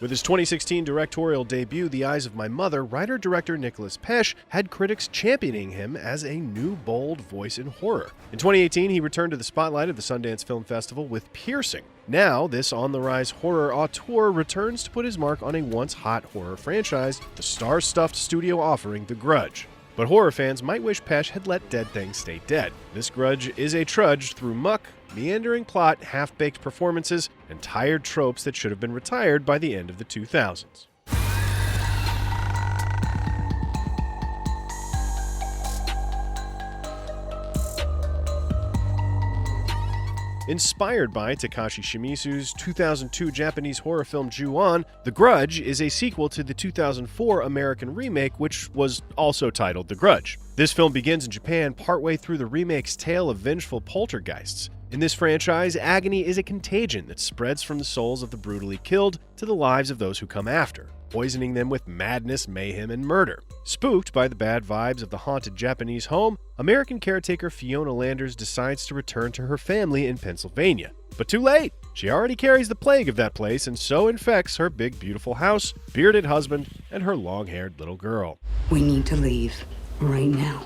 With his 2016 directorial debut, The Eyes of My Mother, writer-director Nicholas Pesce had critics championing him as a new, bold voice in horror. In 2018, he returned to the spotlight of the Sundance Film Festival with Piercing. Now, this on-the-rise horror auteur returns to put his mark on a once-hot horror franchise, the star-stuffed studio offering The Grudge. But horror fans might wish Pesce had let dead things stay dead. This Grudge is a trudge through muck, meandering plot, half-baked performances, and tired tropes that should have been retired by the end of the 2000s. Inspired by Takashi Shimizu's 2002 Japanese horror film Ju-On, The Grudge is a sequel to the 2004 American remake, which was also titled The Grudge. This film begins in Japan partway through the remake's tale of vengeful poltergeists. In this franchise, agony is a contagion that spreads from the souls of the brutally killed to the lives of those who come after, poisoning them with madness, mayhem, and murder. Spooked by the bad vibes of the haunted Japanese home, American caretaker Fiona Landers decides to return to her family in Pennsylvania. But too late! She already carries the plague of that place and so infects her big, beautiful house, bearded husband, and her long-haired little girl. We need to leave right now.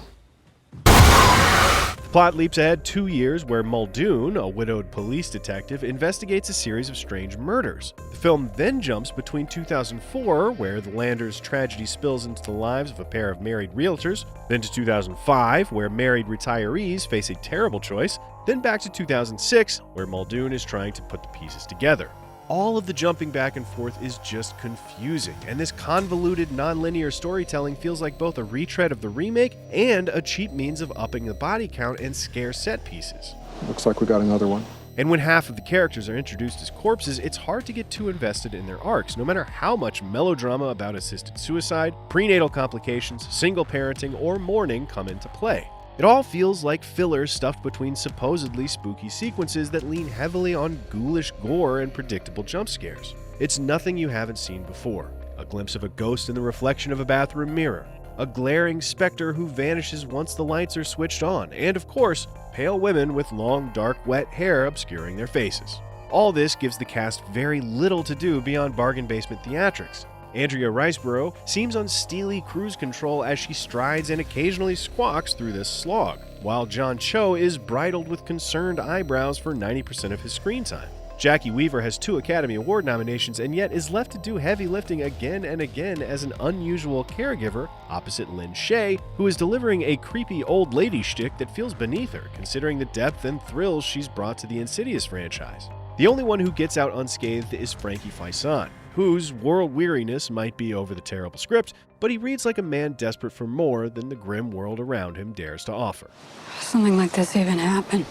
The plot leaps ahead 2 years where Muldoon, a widowed police detective, investigates a series of strange murders. The film then jumps between 2004, where the Landers tragedy spills into the lives of a pair of married realtors, then to 2005, where married retirees face a terrible choice, then back to 2006, where Muldoon is trying to put the pieces together. All of the jumping back and forth is just confusing, and this convoluted, non-linear storytelling feels like both a retread of the remake and a cheap means of upping the body count and scare set pieces. Looks like we got another one. And when half of the characters are introduced as corpses, it's hard to get too invested in their arcs, no matter how much melodrama about assisted suicide, prenatal complications, single parenting, or mourning come into play. It all feels like filler stuffed between supposedly spooky sequences that lean heavily on ghoulish gore and predictable jump scares. It's nothing you haven't seen before. A glimpse of a ghost in the reflection of a bathroom mirror, a glaring specter who vanishes once the lights are switched on, and of course, pale women with long, dark, wet hair obscuring their faces. All this gives the cast very little to do beyond bargain basement theatrics. Andrea Riseborough seems on steely cruise control as she strides and occasionally squawks through this slog, while John Cho is bridled with concerned eyebrows for 90% of his screen time. Jackie Weaver has 2 Academy Award nominations and yet is left to do heavy lifting again and again as an unusual caregiver opposite Lynn Shay, who is delivering a creepy old lady shtick that feels beneath her, considering the depth and thrills she's brought to the Insidious franchise. The only one who gets out unscathed is Frankie Faison, whose world weariness might be over the terrible script, but he reads like a man desperate for more than the grim world around him dares to offer. Something like this even happened.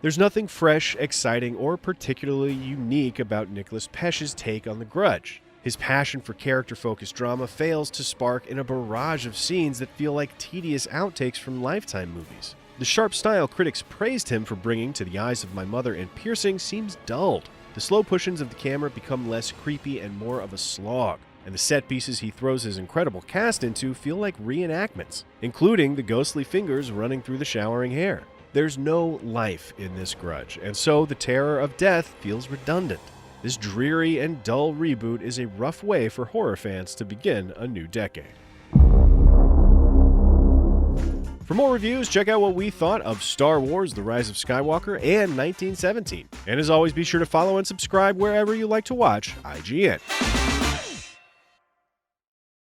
There's nothing fresh, exciting, or particularly unique about Nicholas Pesce's take on The Grudge. His passion for character-focused drama fails to spark in a barrage of scenes that feel like tedious outtakes from Lifetime movies. The sharp style critics praised him for bringing to The Eyes of My Mother and Piercing seems dulled. The slow push-ins of the camera become less creepy and more of a slog, and the set pieces he throws his incredible cast into feel like reenactments, including the ghostly fingers running through the showering hair. There's no life in this Grudge, and so the terror of death feels redundant. This dreary and dull reboot is a rough way for horror fans to begin a new decade. For more reviews, check out what we thought of Star Wars: The Rise of Skywalker and 1917. And as always, be sure to follow and subscribe wherever you like to watch IGN.